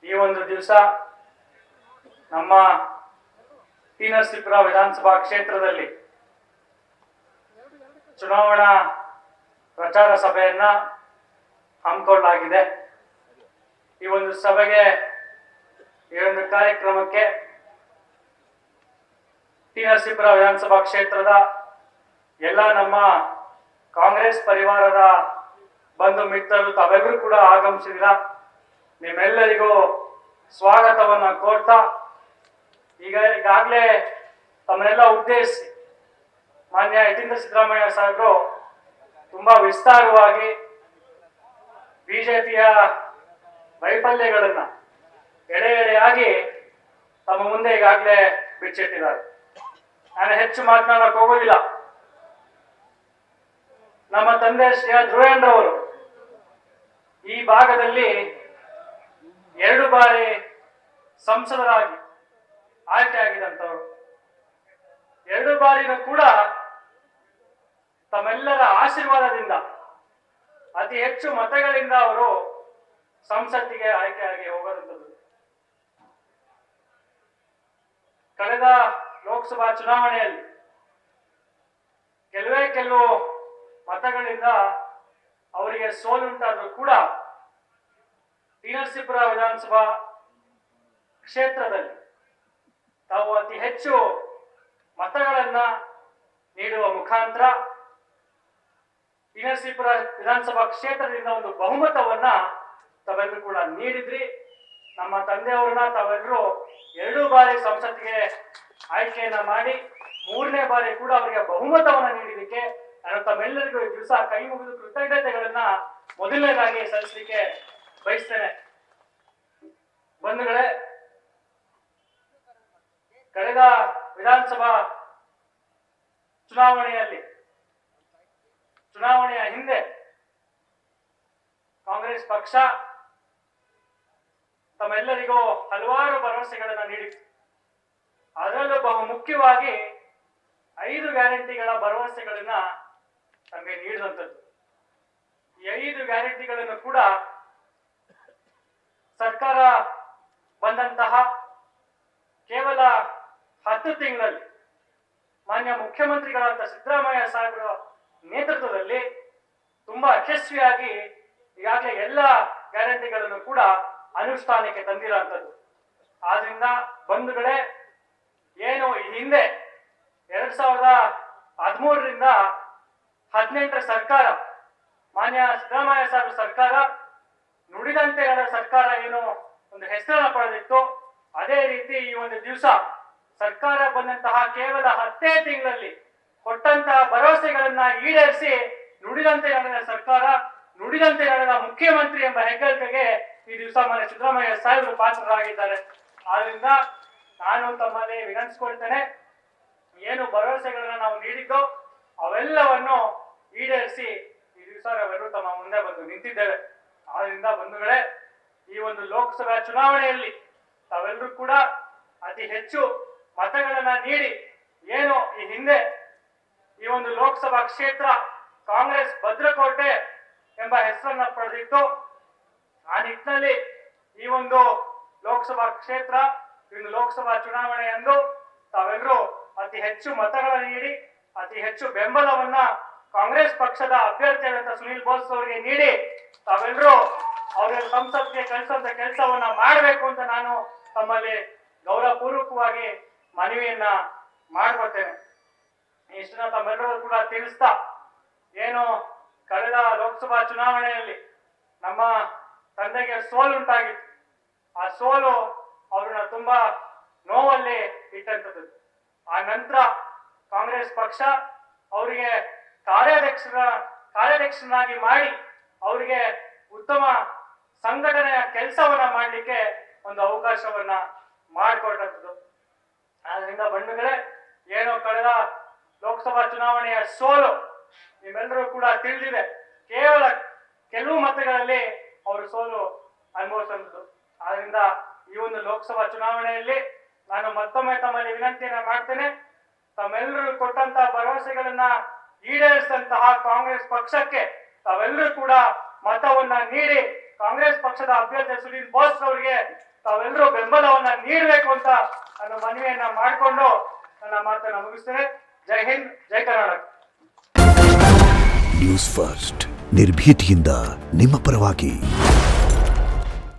ಈ ಒಂದು ದಿವಸ ನಮ್ಮ ಟಿ ನರಸೀಪುರ ವಿಧಾನಸಭಾ ಕ್ಷೇತ್ರದಲ್ಲಿ ಚುನಾವಣಾ ಪ್ರಚಾರ ಸಭೆಯನ್ನ ಹಮ್ಮಿಕೊಳ್ಳಲಾಗಿದೆ. ಈ ಒಂದು ಸಭೆಗೆ, ಈ ಒಂದು ಕಾರ್ಯಕ್ರಮಕ್ಕೆ ಟಿ ನರಸೀಪುರ ವಿಧಾನಸಭಾ ಕ್ಷೇತ್ರದ ಎಲ್ಲ ನಮ್ಮ ಕಾಂಗ್ರೆಸ್ ಪರಿವಾರದ ಬಂಧು ಮಿತ್ರರು ತಾವೆಲ್ಲರೂ ಕೂಡ ಆಗಮಿಸಿದಿರ. ನಿಮ್ಮೆಲ್ಲರಿಗೂ ಸ್ವಾಗತವನ್ನ ಕೋರ್ತಾ ಈಗಾಗಲೇ ತಮ್ಮನ್ನೆಲ್ಲ ಉದ್ದೇಶಿಸಿ ಮಾನ್ಯ ಯತೀಂದ್ರ ಸಿದ್ದರಾಮಯ್ಯ ಸಾಹೇಬರು ತುಂಬಾ ವಿಸ್ತಾರವಾಗಿ ಬಿಜೆಪಿಯ ವೈಫಲ್ಯಗಳನ್ನ ಎಳೆ ಎಳೆಯಾಗಿ ತಮ್ಮ ಮುಂದೆ ಈಗಾಗಲೇ ಬಿಚ್ಚಿಟ್ಟಿದ್ದಾರೆ. ನಾನು ಹೆಚ್ಚು ಮಾತನಾಡಕ್ ಹೋಗೋದಿಲ್ಲ. ನಮ್ಮ ತಂದೆ ಶ್ರೀ ಧ್ರುವೇಂದ್ರವರು ಈ ಭಾಗದಲ್ಲಿ 2 ಬಾರಿ ಸಂಸದರಾಗಿ ಆಯ್ಕೆ ಆಗಿದಂತವರು. 2 ಬಾರಿನೂ ಕೂಡ ತಮ್ಮೆಲ್ಲರ ಆಶೀರ್ವಾದದಿಂದ ಅತಿ ಹೆಚ್ಚು ಮತಗಳಿಂದ ಅವರು ಸಂಸತ್ತಿಗೆ ಆಯ್ಕೆಯಾಗಿ ಹೋಗೋದಂಥದ್ದು. ಕಳೆದ ಲೋಕಸಭಾ ಚುನಾವಣೆಯಲ್ಲಿ ಕೆಲವು ಮತಗಳಿಂದ ಅವರಿಗೆ ಸೋಲುಂಟಾದರೂ ಕೂಡ ಟಿ ನರಸೀಪುರ ವಿಧಾನಸಭಾ ಕ್ಷೇತ್ರದಲ್ಲಿ ತಾವು ಅತಿ ಹೆಚ್ಚು ಮತಗಳನ್ನ ನೀಡುವ ಮುಖಾಂತರ ಟಿ ನರಸೀಪುರ ವಿಧಾನಸಭಾ ಕ್ಷೇತ್ರದಿಂದ ಒಂದು ಬಹುಮತವನ್ನ ತಾವೆಲ್ಲರೂ ಕೂಡ ನೀಡಿದ್ರಿ. ನಮ್ಮ ತಂದೆಯವ್ರನ್ನ ತಾವೆಲ್ಲರೂ 2 ಬಾರಿ ಸಂಸತ್ತಿಗೆ ಆಯ್ಕೆಯನ್ನ ಮಾಡಿ 3ನೇ ಬಾರಿ ಕೂಡ ಅವರಿಗೆ ಬಹುಮತವನ್ನ ನೀಡಿದಕ್ಕೆ ನಾನು ತಮ್ಮೆಲ್ಲರಿಗೂ ಈ ದಿವಸ ಕೈ ಮುಗಿದು ಕೃತಜ್ಞತೆಗಳನ್ನ ಮೊದಲನೇದಾಗಿ ಸಲ್ಲಿಸಲಿಕ್ಕೆ ಬಯಸ್ತೇನೆ. ಬಂಧುಗಳೇ, ಕಳೆದ ವಿಧಾನಸಭಾ ಚುನಾವಣೆಯ ಹಿಂದೆ ಕಾಂಗ್ರೆಸ್ ಪಕ್ಷ ತಮ್ಮೆಲ್ಲರಿಗೂ ಹಲವಾರು ಭರವಸೆಗಳನ್ನ ನೀಡಿತು. ಅದರಲ್ಲೂ ಬಹು ಮುಖ್ಯವಾಗಿ 5 ಗ್ಯಾರಂಟಿಗಳ ಭರವಸೆಗಳನ್ನ ತಮಗೆ ನೀಡಿದಂಥದ್ದು. ಈ 5 ಗ್ಯಾರಂಟಿಗಳನ್ನು ಕೂಡ ಸರ್ಕಾರ ಬಂದಂತಹ ಕೇವಲ 10 ತಿಂಗಳಲ್ಲಿ ಮಾನ್ಯ ಮುಖ್ಯಮಂತ್ರಿಗಳಾದ ಸಿದ್ದರಾಮಯ್ಯ ಸಾಹೇಬರ ನೇತೃತ್ವದಲ್ಲಿ ತುಂಬಾ ಯಶಸ್ವಿಯಾಗಿ ಈಗಾಗಲೇ ಎಲ್ಲ ಗ್ಯಾರಂಟಿಗಳನ್ನು ಕೂಡ ಅನುಷ್ಠಾನಕ್ಕೆ ತಂದಿರುವಂಥದ್ದು. ಆದ್ರಿಂದ ಬಂಧುಗಳೇ, ಏನು ಈ ಹಿಂದೆ 2013ರಿಂದ 2018 ಸರ್ಕಾರ, ಮಾನ್ಯ ಸಿದ್ದರಾಮಯ್ಯ ಸಾಹೇಬರ ಸರ್ಕಾರ ನುಡಿದಂತೆ ನಡೆದ ಸರ್ಕಾರ ಏನು ಒಂದು ಹೆಸರನ್ನ ಪಡೆದಿತ್ತು, ಅದೇ ರೀತಿ ಈ ಒಂದು ದಿವಸ ಸರ್ಕಾರ ಬಂದಂತಹ ಕೇವಲ 10 ತಿಂಗಳಲ್ಲಿ ಕೊಟ್ಟಂತಹ ಭರವಸೆಗಳನ್ನ ಈಡೇರಿಸಿ ನುಡಿದಂತೆ ನಡೆದ ಸರ್ಕಾರ, ನುಡಿದಂತೆ ನಡೆದ ಮುಖ್ಯಮಂತ್ರಿ ಎಂಬ ಹೆಗ್ಗಳಿಕೆಗೆ ಈ ದಿವಸ ಮಾನ್ಯ ಸಿದ್ದರಾಮಯ್ಯ ಸಾಹೇಬರು ಪಾತ್ರರಾಗಿದ್ದಾರೆ. ಆದ್ರಿಂದ ನಾನು ತಮ್ಮಲ್ಲಿ ವಿನಂತಿಸಿಕೊಳ್ತೇನೆ, ಏನು ಭರವಸೆಗಳನ್ನ ನಾವು ನೀಡಿದ್ದೋ ಅವೆಲ್ಲವನ್ನು ಈಡೇರಿಸಿ ಈ ದಿವಸ ನಾವೆಲ್ಲರೂ ತಮ್ಮ ಮುಂದೆ ಬಂದು ನಿಂತಿದ್ದೇವೆ. ಆದ್ರಿಂದ ಬಂಧುಗಳೇ, ಈ ಒಂದು ಲೋಕಸಭಾ ಚುನಾವಣೆಯಲ್ಲಿ ತಾವೆಲ್ಲರೂ ಕೂಡ ಅತಿ ಹೆಚ್ಚು ಮತಗಳನ್ನ ನೀಡಿ, ಏನು ಈ ಹಿಂದೆ ಈ ಒಂದು ಲೋಕಸಭಾ ಕ್ಷೇತ್ರ ಕಾಂಗ್ರೆಸ್ ಭದ್ರಕೋಟೆ ಎಂಬ ಹೆಸರನ್ನ ಪಡೆದಿತ್ತು, ಆ ನಿಟ್ಟಿನಲ್ಲಿ ಈ ಒಂದು ಲೋಕಸಭಾ ಕ್ಷೇತ್ರ, ಇನ್ನು ಲೋಕಸಭಾ ಚುನಾವಣೆಯಂದು ತಾವೆಲ್ಲರೂ ಅತಿ ಹೆಚ್ಚು ಮತಗಳನ್ನು ನೀಡಿ ಅತಿ ಹೆಚ್ಚು ಬೆಂಬಲವನ್ನ ಕಾಂಗ್ರೆಸ್ ಪಕ್ಷದ ಅಭ್ಯರ್ಥಿಯಾದಂತ ಸುನೀಲ್ ಬೋಸ್ ಅವರಿಗೆ ನೀಡಿ ತಾವೆಲ್ಲರೂ ಅವರ ಸಂಸತ್ಗೆ ಕಳಿಸುವಂತ ಕೆಲಸವನ್ನ ಮಾಡಬೇಕು ಅಂತ ನಾನು ತಮ್ಮಲ್ಲಿ ಗೌರವಪೂರ್ವಕವಾಗಿ ಮನವಿಯನ್ನ ಮಾಡ್ಕೊಳ್ತೇನೆ. ಇಷ್ಟನ್ನ ತಮ್ಮೆಲ್ಲರೂ ಕೂಡ ತಿಳಿಸ್ತಾ, ಏನು ಕಳೆದ ಲೋಕಸಭಾ ಚುನಾವಣೆಯಲ್ಲಿ ನಮ್ಮ ತಂದೆಗೆ ಸೋಲುಂಟಾಗಿತ್ತು. ಆ ಸೋಲು ಅವ್ರನ್ನ ತುಂಬಾ ನೋವಲ್ಲಿ ಇಟ್ಟಂಥದ್ದು. ಆ ನಂತರ ಕಾಂಗ್ರೆಸ್ ಪಕ್ಷ ಅವರಿಗೆ ಕಾರ್ಯಾಧ್ಯಕ್ಷನಾಗಿ ಮಾಡಿ ಅವರಿಗೆ ಉತ್ತಮ ಸಂಘಟನೆಯ ಕೆಲಸವನ್ನ ಮಾಡಲಿಕ್ಕೆ ಒಂದು ಅವಕಾಶವನ್ನ ಮಾಡಿಕೊಟ್ಟದ್ದು. ಆದ್ರಿಂದ ಬಂಧುಗಳೇ, ಏನೋ ಕಳೆದ ಲೋಕಸಭಾ ಚುನಾವಣೆಯ ಸೋಲು ನಿಮ್ಮೆಲ್ಲರೂ ಕೂಡ ತಿಳಿದಿದೆ. ಕೇವಲ ಕೆಲವು ಮತಗಳಲ್ಲಿ ಅವರು ಸೋಲು ಅನುಭವಿಸಿದ್ದು. ಆದ್ರಿಂದ ಈ ಒಂದು ಲೋಕಸಭಾ ಚುನಾವಣೆಯಲ್ಲಿ ನಾನು ಮತ್ತೊಮ್ಮೆ ತಮ್ಮಲ್ಲಿ ವಿನಂತಿಯನ್ನ ಮಾಡ್ತೇನೆ, ತಮ್ಮೆಲ್ಲರೂ ಕೊಟ್ಟಂತಹ ಭರವಸೆಗಳನ್ನ ಈಡೇರಿಸಿದಂತಹ ಕಾಂಗ್ರೆಸ್ ಪಕ್ಷಕ್ಕೆ ತಾವೆಲ್ಲರೂ ಕೂಡ ಮತವನ್ನ ನೀಡಿ ಕಾಂಗ್ರೆಸ್ ಪಕ್ಷದ ಅಭ್ಯರ್ಥಿ ಸುನೀಲ್ ಬೋಸ್ ಅವರಿಗೆ ತಾವೆಲ್ಲರೂ ಬೆಂಬಲವನ್ನ ನೀಡಬೇಕು ಅಂತ ನಾನು ಮನವಿಯನ್ನ ಮಾಡಿಕೊಂಡು ನನ್ನ ಮಾತನ್ನ ಮುಗಿಸ್ತೇನೆ. ಜೈ ಹಿಂದ್, ಜೈ ಕರ್ನಾಟಕ. ನ್ಯೂಸ್ ಫಸ್ಟ್ ನಿರ್ಭೀತಿಯಿಂದ ನಿಮ್ಮ ಪರವಾಗಿ.